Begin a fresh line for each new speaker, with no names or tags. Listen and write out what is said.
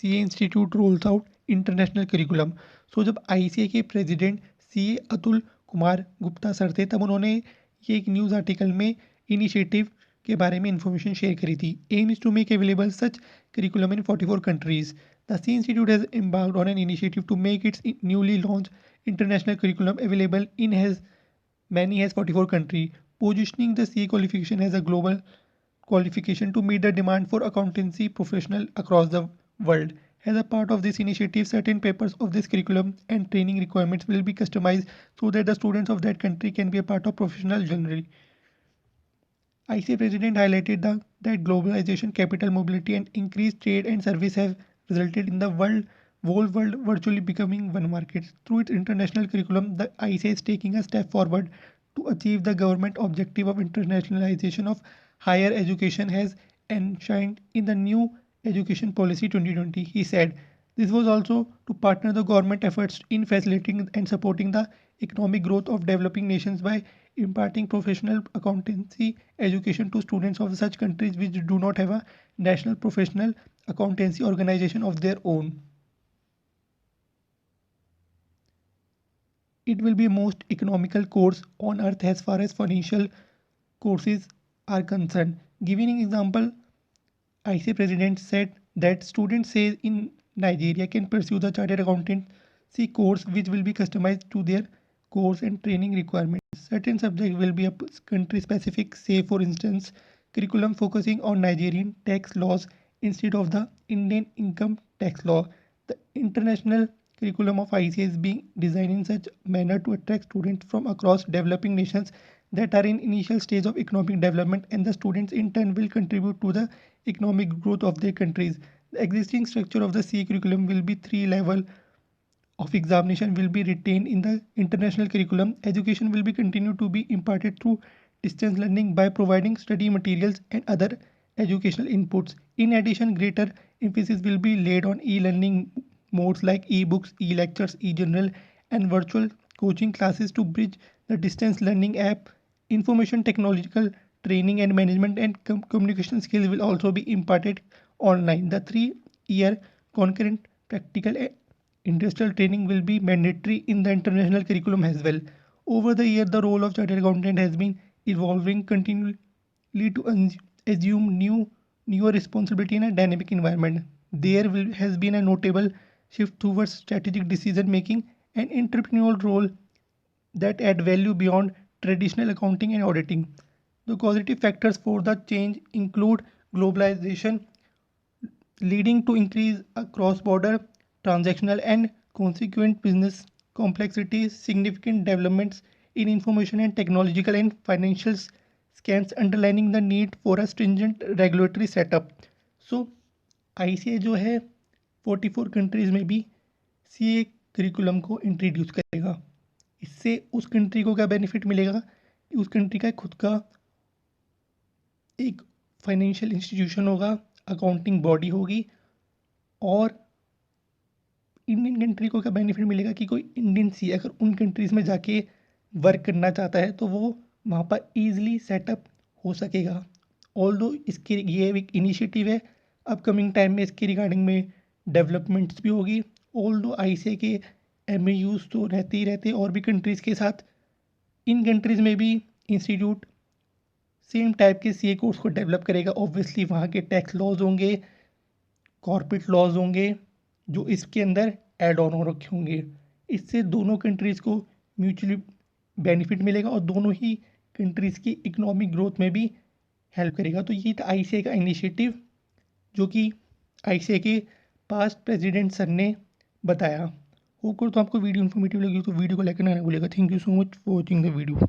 CA institute rolls out international curriculum. So जब ICA के president CA Atul Kumar Gupta sir थे, तब उन्होंने ये एक न्यूज़ आर्टिकल में इनिशिएटिव के बारे में इंफॉर्मेशन शेयर करी थी। Aim is to make available such curriculum in 44 countries. The C institute has embarked on an initiative to make its newly launched international curriculum available in as many as 44 countries, positioning the CA qualification as a global qualification to meet the demand for accountancy professional across the world. As a part of this initiative, certain papers of this curriculum and training requirements will be customized so that the students of that country can be a part of professional journey. ICA President highlighted that globalization, capital mobility, and increased trade and service have resulted in the whole world virtually becoming one market. Through its international curriculum, the ICA is taking a step forward to achieve the government objective of internationalization of higher education has enshrined in the new Education Policy 2020. He said, this was also to partner the government efforts in facilitating and supporting the economic growth of developing nations by imparting professional accountancy education to students of such countries which do not have a national professional accountancy organization of their own. It will be most economical course on earth as far as financial courses are concerned. Giving an example, ICA president said that students say in Nigeria can pursue the chartered accountancy course which will be customized to their course and training requirements. Certain subjects will be a country specific, say for instance, curriculum focusing on Nigerian tax laws instead of the Indian income tax law. The international curriculum of ICA is being designed in such manner to attract students from across developing nations that are in initial stage of economic development, and the students in turn will contribute to the economic growth of their countries. The existing structure of the CA curriculum will be 3 level of examination will be retained in the international curriculum. Education will be continued to be imparted through distance learning by providing study materials and other educational inputs. In addition, greater emphasis will be laid on e-learning modes like e-books, e-lectures, e-journal, and virtual coaching classes to bridge the distance learning app. Information technological training and management and communication skills will also be imparted online. The 3 year concurrent practical industrial training will be mandatory in the international curriculum as well. Over the year, the role of chartered accountant has been evolving continually to assume newer responsibility in a dynamic environment. Has been a notable shift towards strategic decision making and entrepreneurial role that add value beyond traditional accounting and auditing. The causative factors for the change include globalization leading to increase cross-border transactional and consequent business complexity, significant developments in information and technological and financial scans underlining the need for a stringent regulatory setup. So ICA जो है 44 countries में भी CA curriculum को introduce करेगा। इससे उस country को क्या बेनिफिट मिलेगा कि उस कंट्री का खुद का एक फाइनेंशियल इंस्टीट्यूशन होगा, अकाउंटिंग बॉडी होगी, और इंडियन कंट्री को क्या बेनिफिट मिलेगा कि कोई इंडियन सी अगर उन कंट्रीज़ में जाके वर्क करना चाहता है तो वो वहाँ पर ईजिली सेटअप हो सकेगा। ऑल्दो इसके ये एक इनिशिएटिव है, अपकमिंग टाइम में इसके रिगार्डिंग में डेवलपमेंट्स भी होगी। ऑल्दो ICA के MAUs तो रहते ही रहते और भी कंट्रीज़ के साथ इन कंट्रीज़ में भी इंस्टीट्यूट सेम टाइप के CA कोर्स को डेवलप करेगा। ऑब्वियसली वहाँ के टैक्स लॉज होंगे, कॉर्पोरेट लॉज होंगे जो इसके अंदर ऐड ऑन हो रखे होंगे। इससे दोनों कंट्रीज़ को म्यूचुअली बेनिफिट मिलेगा और दोनों ही कंट्रीज़ की इकोनॉमिक ग्रोथ में भी हेल्प करेगा। तो ये था ICA का इनिशिएटिव जो कि ICA के पास्ट प्रेसिडेंट सर ने बताया। होप करो तो आपको वीडियो इन्फॉर्मेटिव लगी तो वीडियो को लाइक करना ना भूलिएगा। Thank you so much for watching the video.